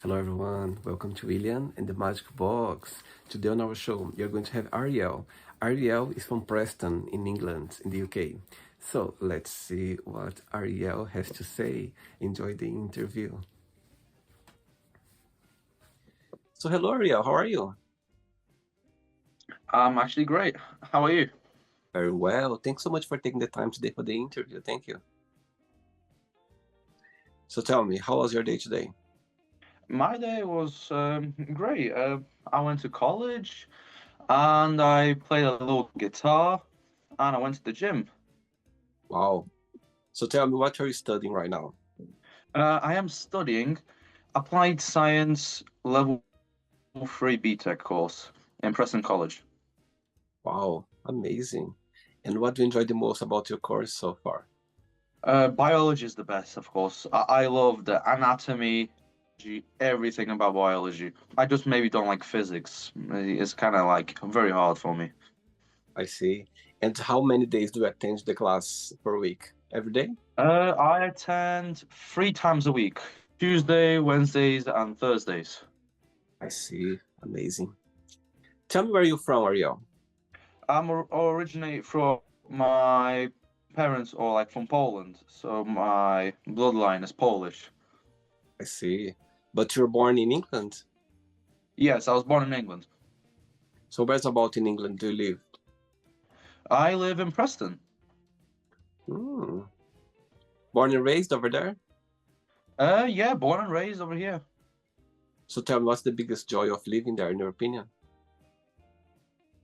Hello everyone, welcome to William and the Magic Box. Today on our show, you're going to have Ariel. Ariel is from Preston in England, in the UK. So let's see what Ariel has to say. Enjoy the interview. So hello Ariel, how are you? I'm actually great. How are you? Very well. Thanks so much for taking the time today for the interview. Thank you. So tell me, how was your day today? My day was great. I went to college and I played a little guitar and I went to the gym. Wow. So tell me, what are you studying right now? I am studying applied science level 3 BTech course in Preston College. Wow, amazing. And what do you enjoy the most about your course so far? Biology is the best, of course. I love the anatomy, everything about biology. I just maybe don't like physics. It's kind of like very hard for me. I see. And how many days do you attend the class per week? Every day? I attend 3 times a week, Tuesday, Wednesdays, and Thursdays. I see. Amazing. Tell me where you're from, Ariel. I'm originally from my parents are like from Poland, so my bloodline is Polish. I see. But you're born in England. Yes, I was born in England. So where's about in England do you live? I live in Preston. Hmm. Born and raised over there? Yeah, born and raised over here. So tell me, what's the biggest joy of living there, in your opinion?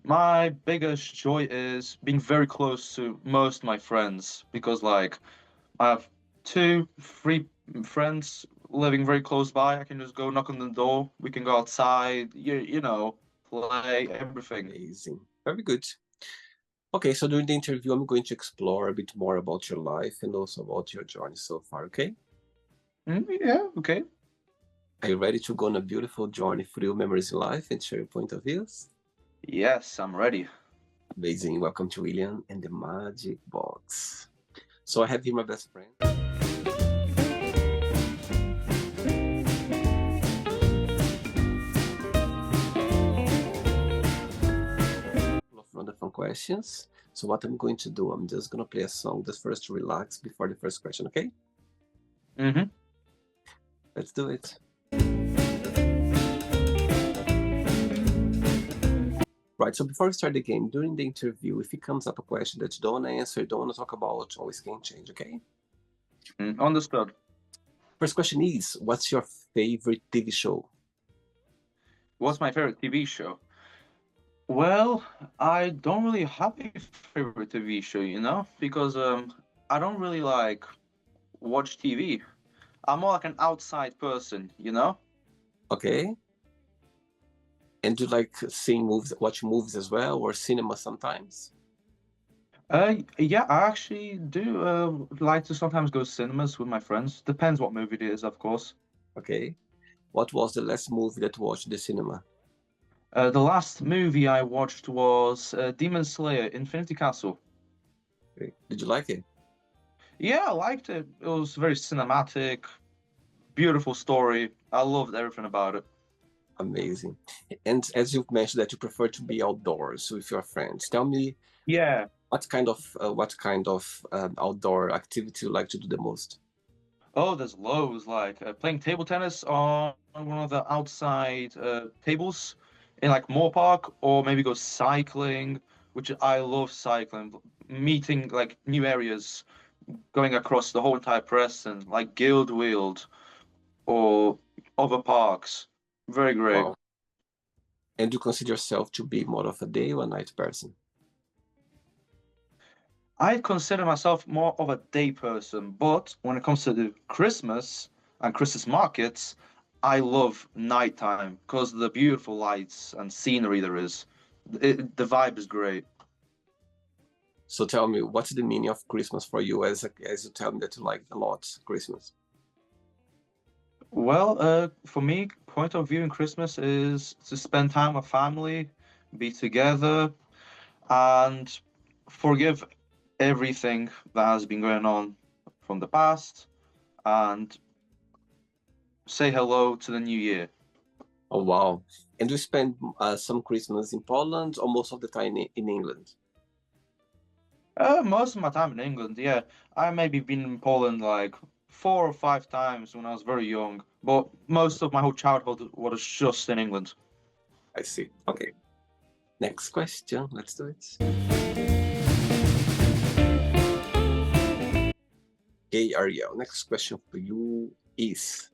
My biggest joy is being very close to most of my friends because, like, I have two, three friends living very close by. I can just go knock on the door. We can go outside, play everything. Amazing. Very good. Okay, so during the interview, I'm going to explore a bit more about your life and also about your journey so far, okay? Yeah, okay. Are you ready to go on a beautiful journey through memories in life and share your point of views? Yes, I'm ready. Amazing. Welcome to William and the Magic Box. So I have here my best friend. Of wonderful questions. So what I'm going to do, I'm just gonna play a song just first to relax before the first question, okay? Mm-hmm. Let's do it. Right, so before we start the game, during the interview, if it comes up a question that you don't want to answer, don't want to talk about, always can change, okay? Understood. First question is, what's your favorite TV show? What's my favorite TV show? Well, I don't really have a favorite TV show, because I don't really like watch TV. I'm more like an outside person. Okay. And do you like seeing movies, watch movies as well, or cinema sometimes? Yeah, I actually do like to sometimes go cinemas with my friends. Depends what movie it is, of course. Okay. What was the last movie that you watched in the cinema? The last movie I watched was Demon Slayer: Infinity Castle. Okay. Did you like it? Yeah, I liked it. It was very cinematic, beautiful story. I loved everything about it. Amazing. And as you've mentioned that you prefer to be outdoors with your friends, tell me Yeah. what kind of outdoor activity you like to do the most? Oh, there's loads like playing table tennis on one of the outside tables in like Moore Park, or maybe go cycling, which I love cycling, meeting like new areas, going across the whole entire Preston, like Guildfield or other parks. Very great. Wow. And you consider yourself to be more of a day or a night person? I consider myself more of a day person, but when it comes to the Christmas and Christmas markets, I love nighttime because of the beautiful lights and scenery there is. The vibe is great. So tell me, what's the meaning of Christmas for you as you tell me that you like a lot Christmas? Well, for me, point of view in Christmas is to spend time with family, be together, and forgive everything that has been going on from the past and say hello to the new year. Oh, wow. And you spend some Christmas in Poland or most of the time in England? Most of my time in England, yeah. I maybe been in Poland like 4 or 5 times when I was very young, but most of my whole childhood was just in England. I see. Okay. Next question. Let's do it. Okay, Ariel. Next question for you is,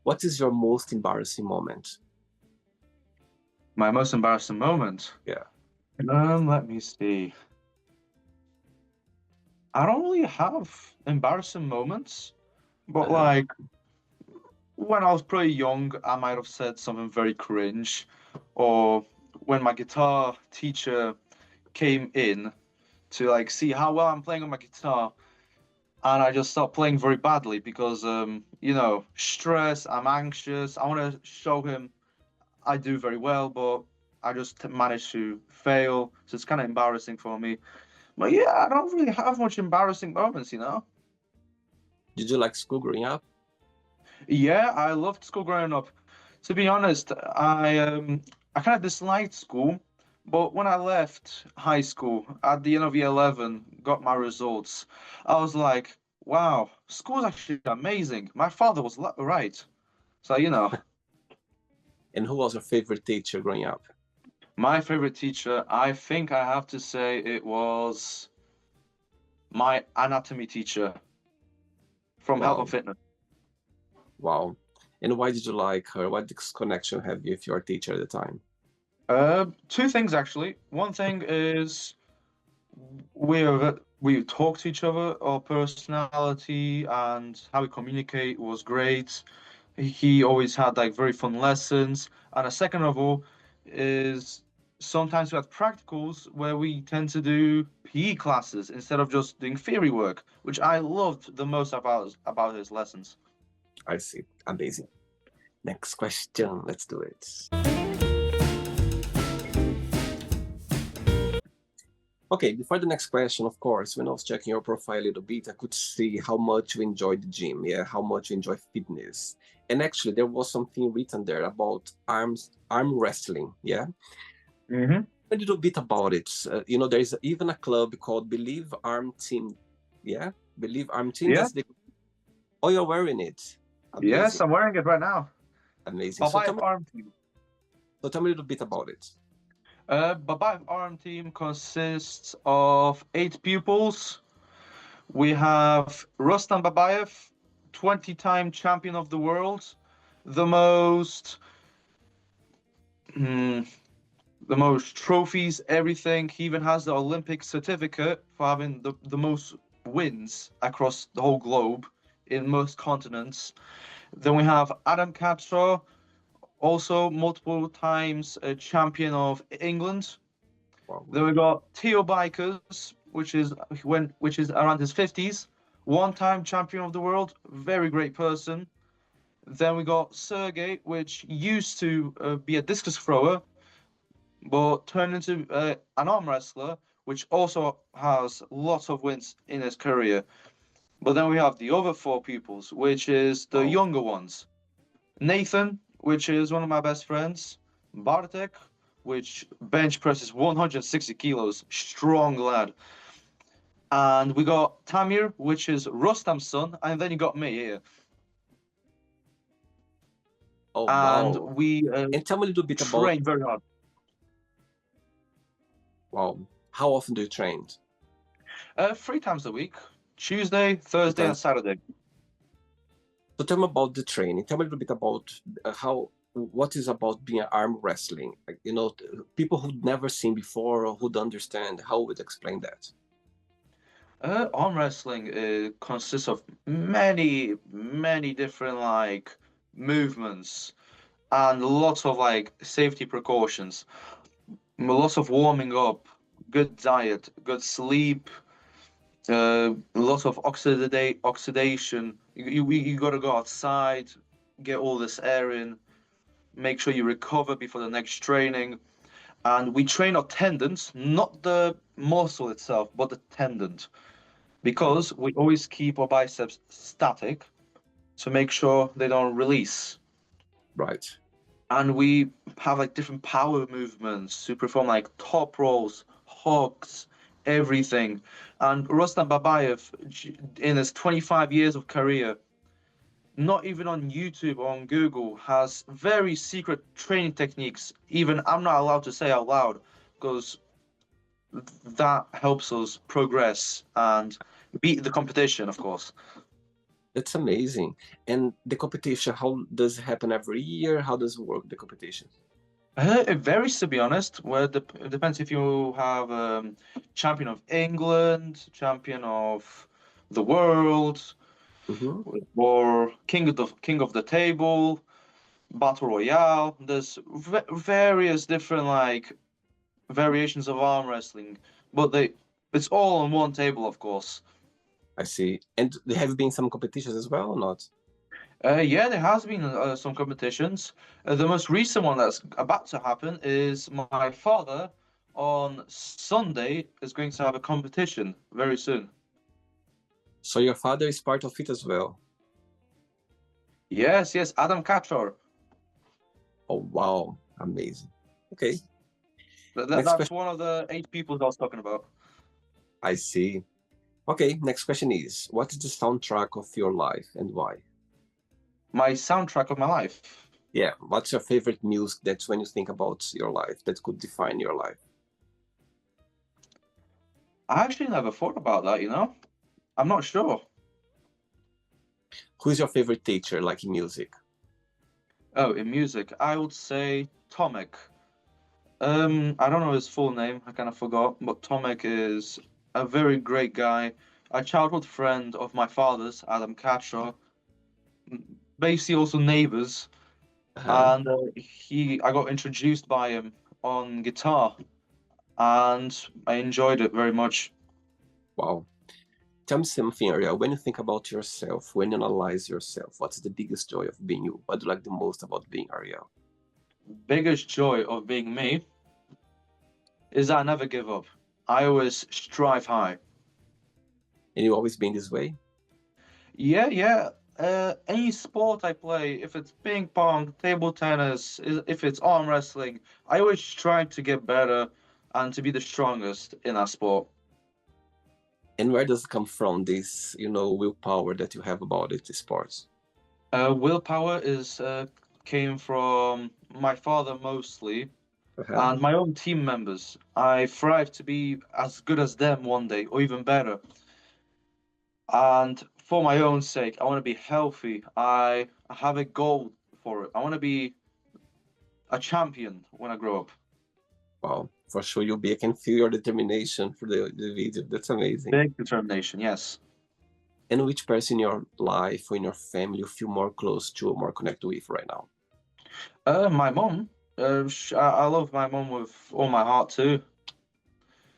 what is your most embarrassing moment? My most embarrassing moment. Yeah. Let me see. I don't really have embarrassing moments, but Uh-huh. like when I was pretty young, I might have said something very cringe, or when my guitar teacher came in to like see how well I'm playing on my guitar, and I just stopped playing very badly because stress, I'm anxious. I want to show him I do very well, but I just managed to fail. So it's kind of embarrassing for me. But yeah, I don't really have much embarrassing moments. Did you like school growing up? Yeah, I loved school growing up. To be honest, I kind of disliked school, but when I left high school at the end of year 11, got my results, I was like, wow, school's actually amazing. My father was right. So, And who was your favorite teacher growing up? my favorite teacher, I think I have to say it was my anatomy teacher from Health and Wow. Fitness. Wow. And why did you like her? What connection have you with your teacher at the time? Two things actually. One thing is we talk to each other. Our personality and how we communicate was great. He always had like very fun lessons. And a second of all is sometimes we had practicals where we tend to do PE classes instead of just doing theory work, which I loved the most about his lessons. I see. Amazing. Next question. Let's do it. Okay, before the next question, of course, when I was checking your profile a little bit, I could see how much you enjoy the gym, yeah, how much you enjoy fitness. And actually, there was something written there about arm wrestling, yeah. Mm-hmm. A little bit about it. There is even a club called Believe Arm Team, yeah, Believe Arm Team. Yeah. That's the. Oh, you're wearing it. Yes, Amazing, I'm wearing it right now. amazing. Babayev Arm Team. So tell me a little bit about it. Babayev Arm Team consists of 8 pupils. We have Rustam Babayev, 20-time champion of the world, the most, hmm, the most trophies, everything. He even has the Olympic certificate for having the most wins across the whole globe in most continents. Then we have Adam Kaczor, also multiple times a champion of England. Wow. Then we got Theo Bikers, which is around his 50s, one-time champion of the world, very great person. Then we got Sergey, which used to be a discus thrower, but turned into an arm wrestler, which also has lots of wins in his career. But then we have the other 4 pupils, which is the Wow. younger ones. Nathan, which is one of my best friends. Bartek, which bench presses 160 kilos, strong lad. And we got Tamir, which is Rustam's son, and then you got me here. Oh, And wow. we And tell me a little bit about, train very hard. wow, how often do you train? 3 times a week, Tuesday, Thursday, and Saturday. So tell me about the training. Tell me a little bit about what is about being arm wrestling. Like, people who'd never seen before or who'd understand, how would explain that? Arm wrestling consists of many, many different like movements and lots of like safety precautions. Lots of warming up, good diet, good sleep, lots of oxidation. You got to go outside, get all this air in, make sure you recover before the next training. And we train our tendons, not the muscle itself, but the tendon, because we always keep our biceps static. to make sure they don't release. Right. And we have like different power movements to perform like top rolls, hooks, everything. And Rustam Babayev, in his 25 years of career, not even on YouTube or on Google, has very secret training techniques. Even I'm not allowed to say out loud because that helps us progress and beat the competition, of course. That's amazing. And the competition, how does it happen every year? How does it work, the competition? It varies, to be honest. It depends if you have champion of England, champion of the world, Hmm. or king of the table, battle royale. There's various different like variations of arm wrestling, but it's all on one table, of course. I see. And there have been some competitions as well or not? Yeah, there has been some competitions. The most recent one that's about to happen is my father on Sunday is going to have a competition very soon. So your father is part of it as well. Yes, yes, Adam Kaczor. Oh, wow. Amazing. Okay. Next That's question. one of the 8 people that I was talking about. I see. Okay, next question is, what is the soundtrack of your life and why? My soundtrack of my life. Yeah, what's your favorite music that's when you think about your life that could define your life? I actually never thought about that, you know? I'm not sure. Who's your favorite teacher, like in music? Oh, in music, I would say Tomek. I don't know his full name, I kind of forgot, but Tomek is a very great guy, a childhood friend of my father's, Adam Kaczor, basically also neighbors, Uh-huh. and I got introduced by him on guitar, and I enjoyed it very much. Wow. Tell me something, Ariel. When you think about yourself, when you analyze yourself, what's the biggest joy of being you? What do you like the most about being Ariel? Biggest joy of being me is that I never give up. I always strive high. And you always been this way? Yeah, yeah. Any sport I play, if it's ping pong, table tennis, if it's arm wrestling, I always try to get better and to be the strongest in that sport. And where does it come from, this, willpower that you have about it, sports? Willpower is came from my father mostly Uh-huh. and my own team members. I strive to be as good as them one day or even better. And for my own sake, I want to be healthy. I have a goal for it. I want to be a champion when I grow up. Wow. For sure, I can feel your determination for the video. That's amazing. Big determination, yes. And which person in your life or in your family you feel more close to or more connected with right now? My mom. I love my mom with all my heart too.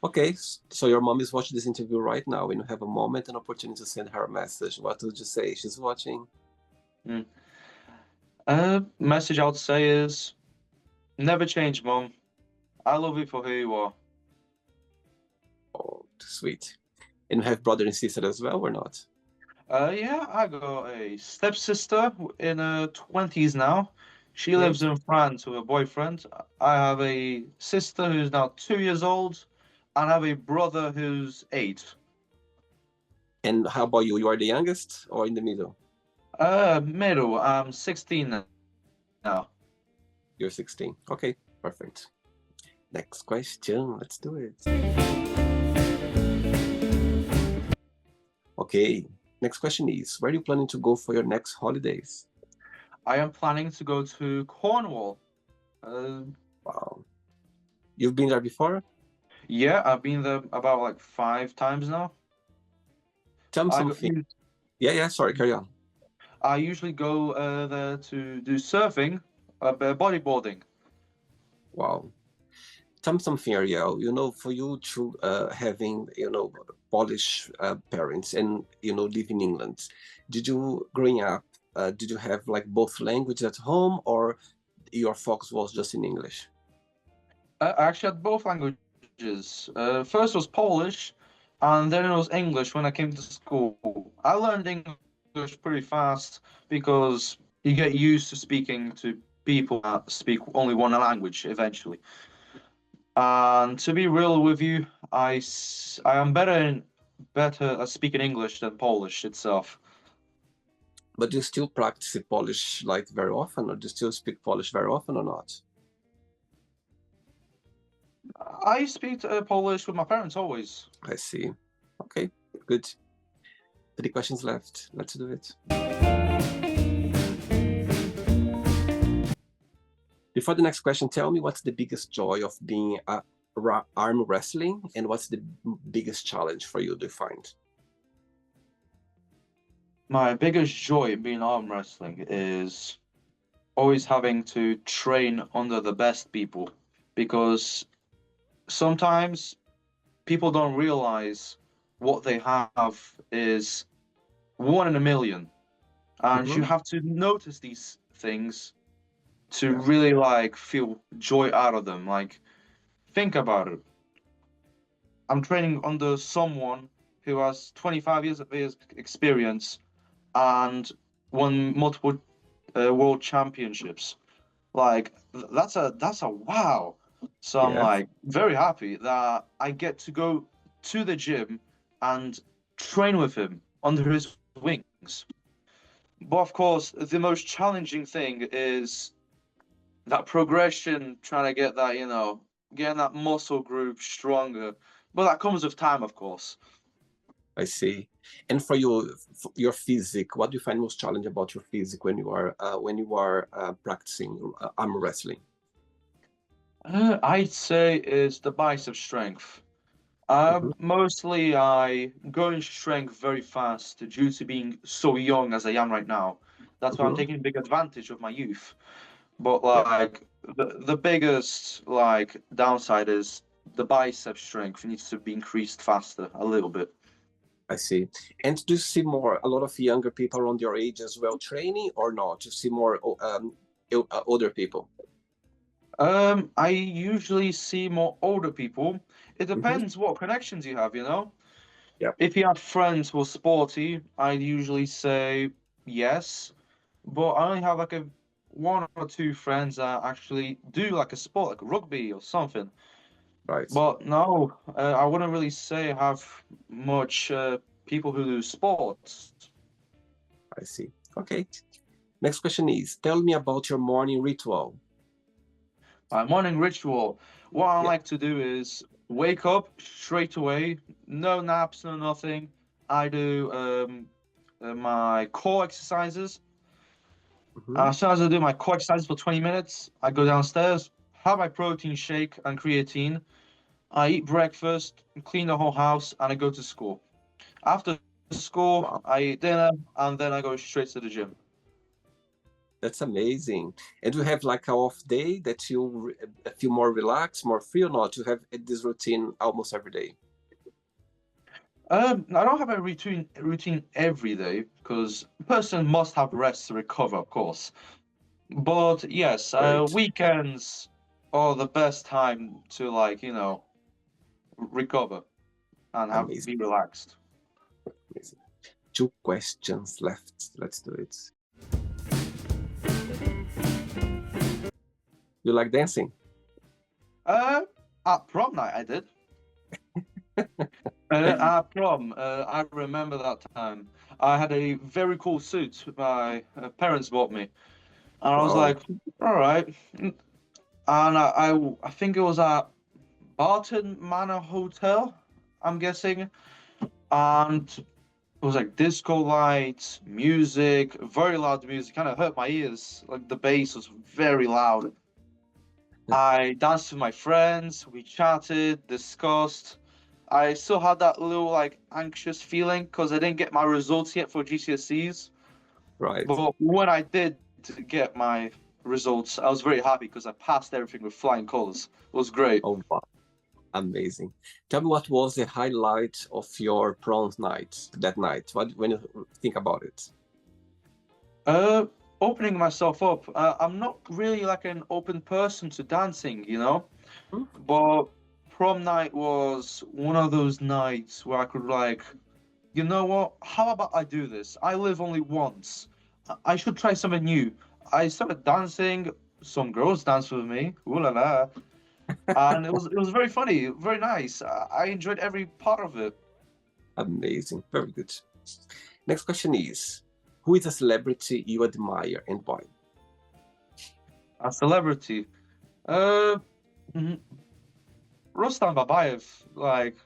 Okay, so your mom is watching this interview right now, and you have a moment and opportunity to send her a message. What would you say? She's watching. Mm. Message I would say is never change, mom. I love you for who you are. Oh, sweet. And you have brother and sister as well, or not? Yeah, I got a stepsister in her 20s now. She Okay. lives in France with a boyfriend. I have a sister who's now 2 years old, and I have a brother who's 8. And how about you? You are the youngest or in the middle? Middle. I'm 16 now. You're 16. Okay, perfect. Next question. Let's do it. Okay, next question is, where are you planning to go for your next holidays? I am planning to go to Cornwall. Uh, Wow. You've been there before? yeah, I've been there about like 5 times now. Tell me I go, something. Yeah, sorry, carry on. I usually go there to do surfing, bodyboarding. Wow. Tell me something, Ariel. For you to having, Polish parents and, live in England, growing up, did you have like both languages at home or your focus was just in English? I actually had both languages. First was Polish, and then it was English when I came to school. I learned English English pretty fast because you get used to speaking to people that speak only one language eventually. And to be real with you, I am better at speaking English than Polish itself. But do you still practice Polish like very often, or do you still speak Polish very often or not? I speak Polish with my parents always. I see. Okay, good. 3 questions left. Let's do it. Before the next question, tell me what's the biggest joy of being arm wrestling, and what's the biggest challenge for you to find? My biggest joy in being arm wrestling is always having to train under the best people because sometimes people don't realize what they have is one in a million, and you have to notice these things to really like feel joy out of them. Like, think about it. I'm training under someone who has 25 years of experience and won multiple world championships. Like, that's a wow. So I'm Yes, like very happy that I get to go to the gym and train with him under his wings. But of course, the most challenging thing is that progression, trying to get that, getting that muscle group stronger. But that comes with time, of course. I see. And for you, your physique, what do you find most challenging about your physique when you are practicing arm wrestling? I'd say it's the bicep strength. Mhm, Mostly I go in strength very fast due to being so young as I am right now. That's why I'm mhm. taking big advantage of my youth. But Yeah, like the biggest like downside is the bicep strength needs to be increased faster a little bit. I see. And do you see a lot of younger people around your age as well training, or not? Do you see more older people? I usually see more older people. It Hmm. depends what connections you have, you know? Yeah, If you have friends who are sporty, I'd usually say yes. But I only have like a one or two friends that actually do like a sport, like rugby or something. right. But no, I wouldn't really say I have much people who do sports. I see. Okay. Next question is, tell me about your morning ritual. My morning ritual, what I Yeah. like to do is wake up straight away, no naps, no nothing. I do my core exercises. Hmm. As soon as I do my core exercises for 20 minutes, I go downstairs, have my protein shake and creatine. I eat breakfast, clean the whole house, and I go to school. After school, Wow, I eat dinner, and then I go straight to the gym. that's amazing. And you have like a off day that you feel more relaxed, more free, or not? You have this routine almost every day. I don't have a routine every day because a person must have rest to recover, of course. But yes, Great. weekends are the best time to like, recover and have Amazing. be relaxed. Amazing. 2 questions left. Let's do it. You like dancing? Uh, at prom night, I did. At prom, I remember that time. I had a very cool suit my parents bought me, and I was Wow. like, all right. And I think it was at Barton Manor Hotel, I'm guessing, and it was like disco lights, music, very loud music, kind of hurt my ears. Like the bass was very loud. I danced with my friends, we chatted, discussed. I still had that little like anxious feeling because I didn't get my results yet for GCSEs. Right. But when I did get my results, I was very happy because I passed everything with flying colors. It was great. Oh, wow. Amazing. Tell me, what was the highlight of your prom night that night? What when you think about it? Uh, Opening myself up. I'm not really like an open person to dancing, Hmm? but prom night was one of those nights where I could like you know what? How about I do this? I live only once. I should try something new. I started dancing. Some girls danced with me. Ooh la la. And it was very funny, very nice. I enjoyed every part of it. Amazing. Very good. Next question is, who is a celebrity you admire and why? A celebrity. Uh, mhm, Rustam Babayev. Like,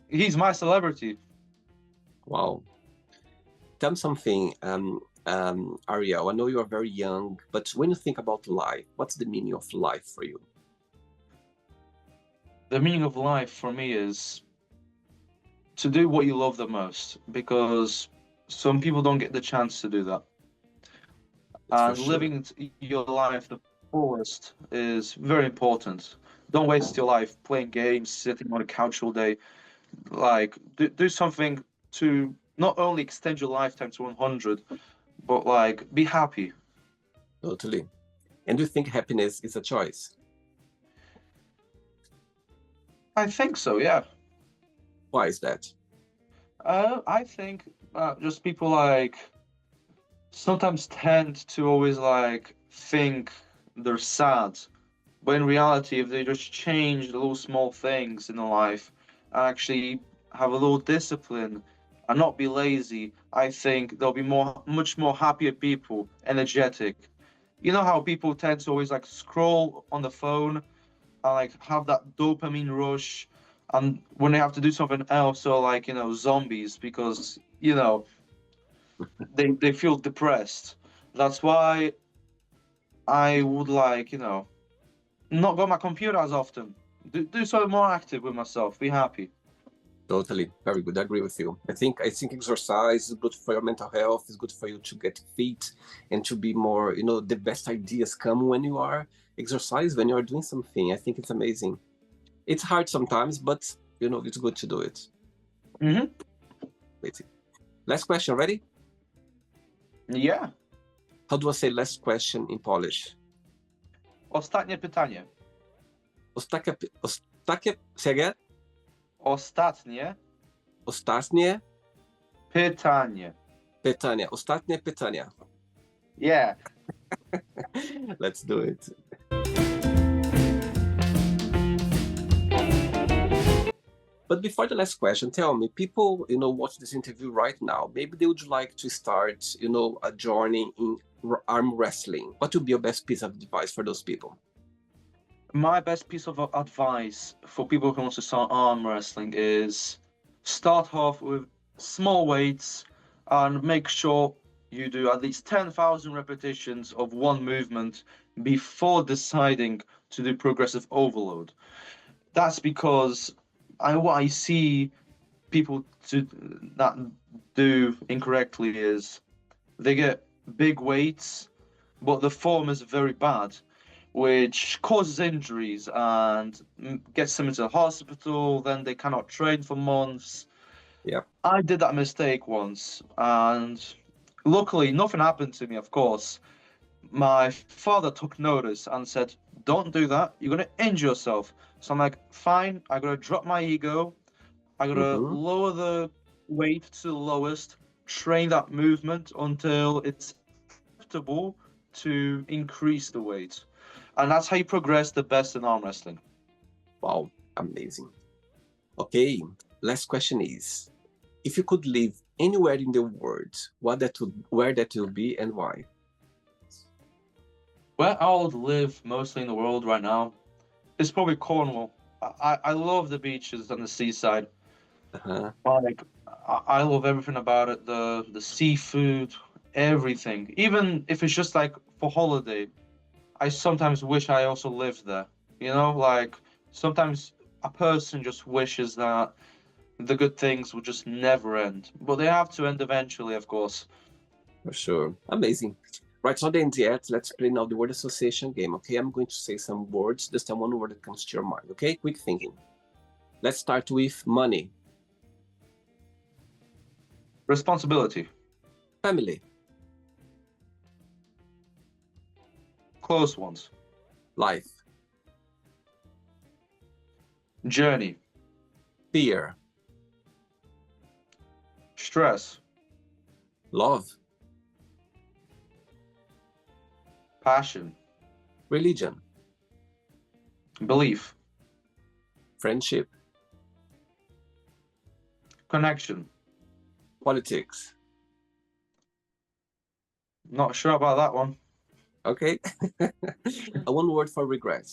he's my celebrity. Wow. Tell me something, Ariel. I know you are very young, but when you think about life, what's the meaning of life for you? The meaning of life for me is to do what you love the most, because some people don't get the chance to do that. That's for And sure. living your life the fullest is very important. Don't waste your life playing games, sitting on a couch all day. Like, do something to not only extend your lifetime to 100, but like be happy. Totally. And do you think happiness is a choice? I think so, yeah. Why is that? I think just people like sometimes tend to always like think they're sad, but in reality, if they just change the little small things in their life and actually have a little discipline and not be lazy, I think there'll be much more happier people, energetic. You know how people tend to always like scroll on the phone and like have that dopamine rush, and when they have to do something else, or like zombies because they feel depressed. That's why I would like not go on my computer as often. Do something more active with myself. Be happy. Totally. Very good. I agree with you. I think exercise is good for your mental health. It's good for you to get fit and to be more, the best ideas come when you are exercise, when you are doing something. I think it's amazing. It's hard sometimes, but it's good to do it. Mm-hmm. Amazing. Last question, ready? Yeah. How do I say last question in Polish? Ostatnie pytanie. Say again? Ostatnie Ostatnie pytanie. pytania. Ostatnie pytania. Yeah. Let's do it. But before the last question, tell me, people, watch this interview right now. Maybe they would like to start, a journey in arm wrestling. What would be your best piece of advice for those people? My best piece of advice for people who want to start arm wrestling is start off with small weights and make sure you do at least 10,000 repetitions of one movement before deciding to do progressive overload. That's because what I see people to that do incorrectly is they get big weights, but the form is very bad, which causes injuries and gets them into the hospital. Then they cannot train for months. Yeah. I did that mistake once, and luckily nothing happened to me, of course. My father took notice and said, "Don't do that. You're gonna injure yourself." So I'm like, "Fine. I gotta drop my ego. I gotta Mm-hmm. lower the weight to the lowest, train that movement until it's acceptable to increase the weight." And that's how you progress the best in arm wrestling. Wow, amazing. Okay, last question is, if you could live anywhere in the world, where that will be and why? Where I would live mostly in the world right now is probably Cornwall. I love the beaches and the seaside. Uh-huh. Like I love everything about it. The seafood, everything. Even if it's just like for holiday, I sometimes wish I also lived there. Like sometimes a person just wishes that the good things would just never end, but they have to end eventually, of course. For sure. Amazing. Right, so the end yet. Let's play now the word association game, okay? I'm going to say some words. Just tell one word that comes to your mind, okay? Quick thinking. Let's start with money, Responsibility, family, close ones, life, journey, fear, Stress. Love, Passion. religion, Belief. friendship, Connection. politics. Not sure about that one. Okay. One word for regret.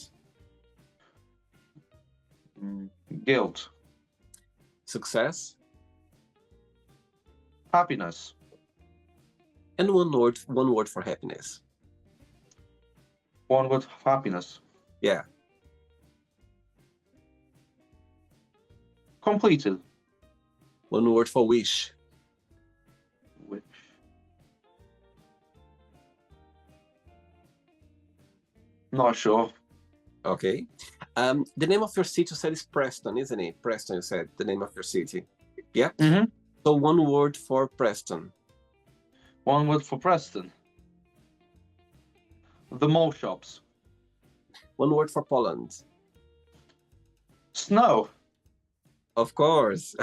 Guilt. Success. Happiness. And one word for happiness. One word, happiness. Yeah. Completed. One word for wish. Which? Not sure. Okay. The name of your city you said is Preston, isn't it? Preston, you said the name of your city. Yeah. Mm-hmm. So one word for Preston. One word for Preston. The mall shops. One word for Poland. Snow. Of course.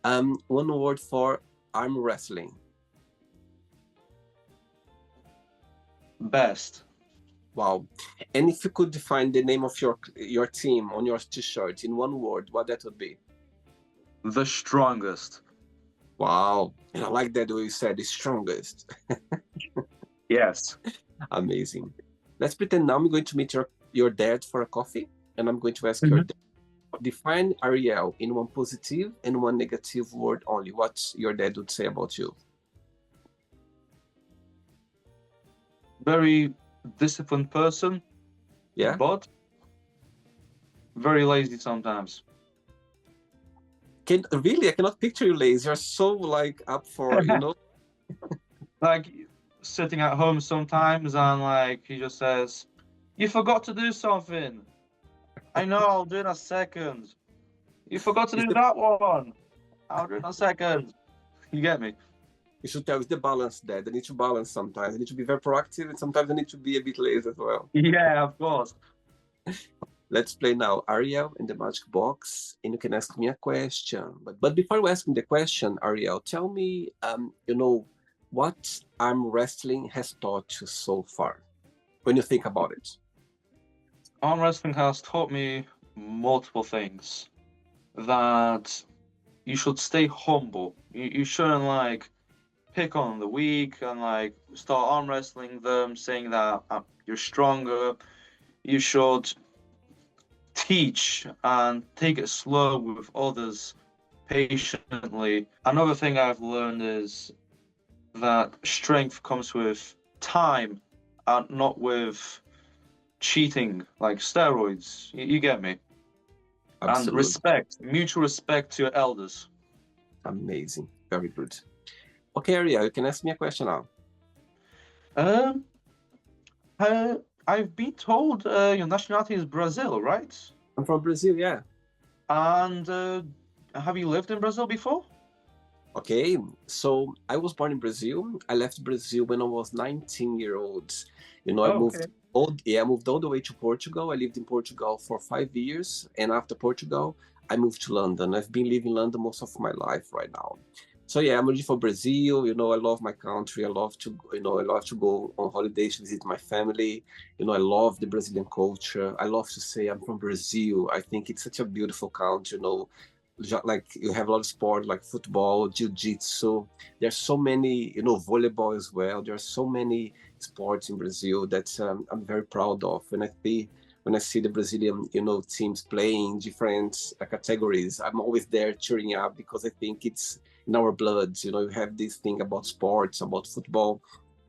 One word for arm wrestling. Best. Wow. And if you could define the name of your team on your t-shirt in one word, what that would be? The strongest. Wow. And I like that way you said the strongest. Yes. Amazing. Let's pretend now I'm going to meet your dad for a coffee, and I'm going to ask your dad, define Ariel in one positive and one negative word only. What your dad would say about you? Very disciplined person. Yeah. But very lazy sometimes. Really, I cannot picture you lazy. You're so like up for, Like sitting at home sometimes and like he just says, "You forgot to do something." I know, I'll do it in a second. You forgot to do that one. I'll do it in a second. You get me? You should tell it's the balance, dad. I need to balance sometimes. I need to be very proactive, and sometimes I need to be a bit lazy as well. Yeah, of course. Let's play now Ariel in the magic box, and you can ask me a question. But before you ask me the question, Ariel, tell me, what arm wrestling has taught you so far when you think about it. Arm wrestling has taught me multiple things. That you should stay humble. You shouldn't like pick on the weak and like start arm wrestling them, saying that you're stronger. You should teach and take it slow with others patiently. Another thing I've learned is that strength comes with time and not with cheating like steroids. You get me? Absolutely. And respect, mutual respect to your elders. Amazing. Very good. Okay, Ariel, you can ask me a question now. I've been told your nationality is Brazil, right? I'm from Brazil, yeah. And have you lived in Brazil before? Okay, so I was born in Brazil. I left Brazil when I was 19 years old. I moved all the way to Portugal. I lived in Portugal for 5 years, and after Portugal, I moved to London. I've been living in London most of my life right now. So yeah, I'm originally from Brazil. I love my country. I love to go on holidays, visit my family. I love the Brazilian culture. I love to say I'm from Brazil. I think it's such a beautiful country. Like you have a lot of sport like football, jiu-jitsu. There's so many, volleyball as well. There are so many sports in Brazil that I'm very proud of. And when I see the Brazilian, teams playing different categories, I'm always there cheering up because I think it's in our blood. You have this thing about sports, about football,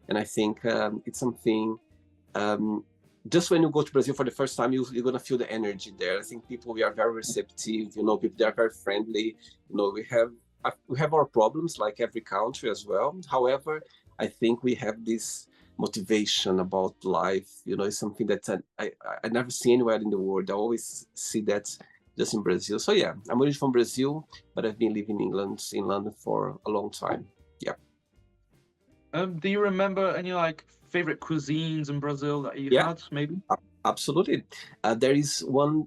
and I think it's something. Just when you go to Brazil for the first time, you're gonna feel the energy there. I think we are very receptive. People, they are very friendly. We have our problems like every country as well. However, I think we have this motivation about life. It's something that I never see anywhere in the world. I always see that just in Brazil. So yeah, I'm originally from Brazil, but I've been living in London for a long time. Yeah. Do you remember any like favorite cuisines in Brazil that you Yeah. had, maybe? Absolutely. There is one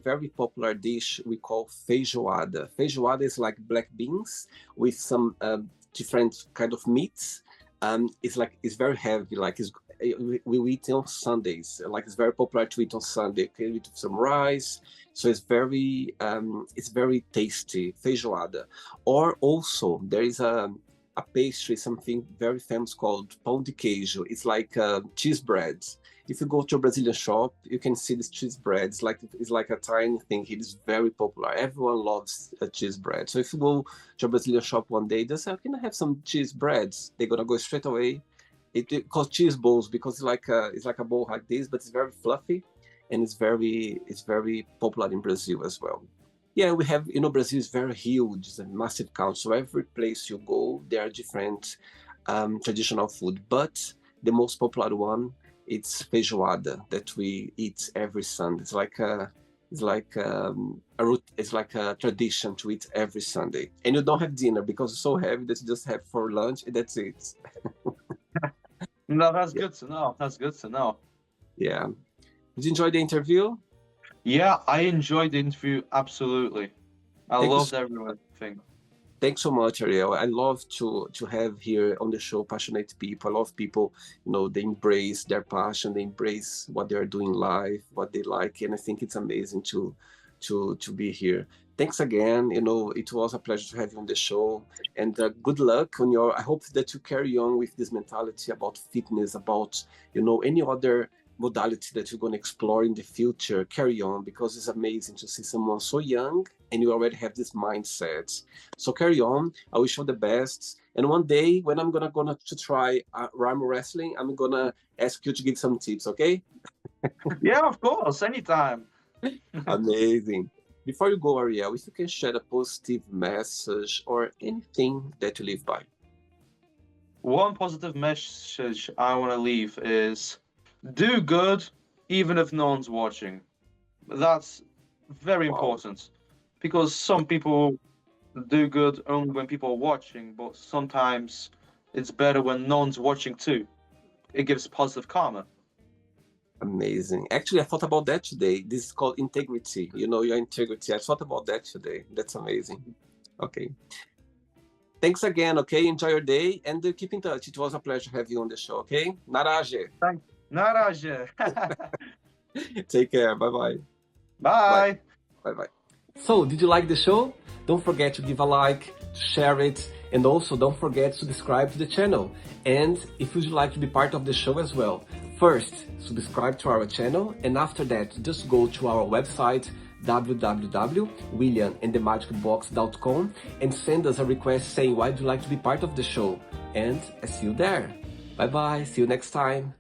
very popular dish we call feijoada. Feijoada is like black beans with some different kind of meats. It's very heavy. Like we eat on Sundays. Like it's very popular to eat on Sunday. Okay, with some rice. So it's very tasty feijoada. Or also there is a pastry, something very famous called pão de queijo. It's like cheese bread. If you go to a Brazilian shop, you can see this cheese bread. It's like a tiny thing. It is very popular. Everyone loves a cheese bread. So if you go to a Brazilian shop one day, they say, "Can I have some cheese breads?" They're gonna go straight away. It calls cheese balls because it's like a ball like this, but it's very fluffy, and it's very popular in Brazil as well. Yeah, we have, Brazil is very huge. It's a massive country. So every place you go, there are different traditional food. But the most popular one, it's feijoada that we eat every Sunday. It's like a tradition to eat every Sunday. And you don't have dinner because it's so heavy that you just have for lunch and that's it. No, that's Yeah. good to know. That's good to know. Yeah. Did you enjoy the interview? Yeah, I enjoyed the interview absolutely. I Thank you loved everything. Thanks so much, Ariel. I love to have here on the show passionate people. I love people, they embrace their passion, they embrace what they are doing in life, what they like, and I think it's amazing to be here. Thanks again. It was a pleasure to have you on the show, and good luck on your. I hope that you carry on with this mentality about fitness, about any other modality that you're going to explore in the future. Carry on because it's amazing to see someone so young and you already have this mindset. So carry on. I wish you the best. And one day when I'm gonna to try rhyme wrestling, I'm gonna ask you to give some tips. Okay? Yeah, of course, anytime. Amazing. Before you go, Ariel, if you can share a positive message or anything that you live by. One positive message I want to leave is do good even if no one's watching. That's very Wow, important because some people do good only when people are watching, but sometimes it's better when no one's watching too. It gives positive karma. amazing. Actually, I thought about that today. This is called integrity. Your integrity. I thought about that today. That's amazing. Okay. Thanks again. Okay. Enjoy your day and keep in touch. It was a pleasure to have you on the show. Okay. Naraje. Thank Naraje. Take care. Bye bye. Bye. Bye. Bye bye. So, did you like the show? Don't forget to give a like, to share it, and also don't forget to subscribe to the channel. And if you'd like to be part of the show as well, first subscribe to our channel, and after that, just go to our website www.williamandthemagicbox.com and send us a request saying why would you like to be part of the show. And I see you there. Bye bye. See you next time.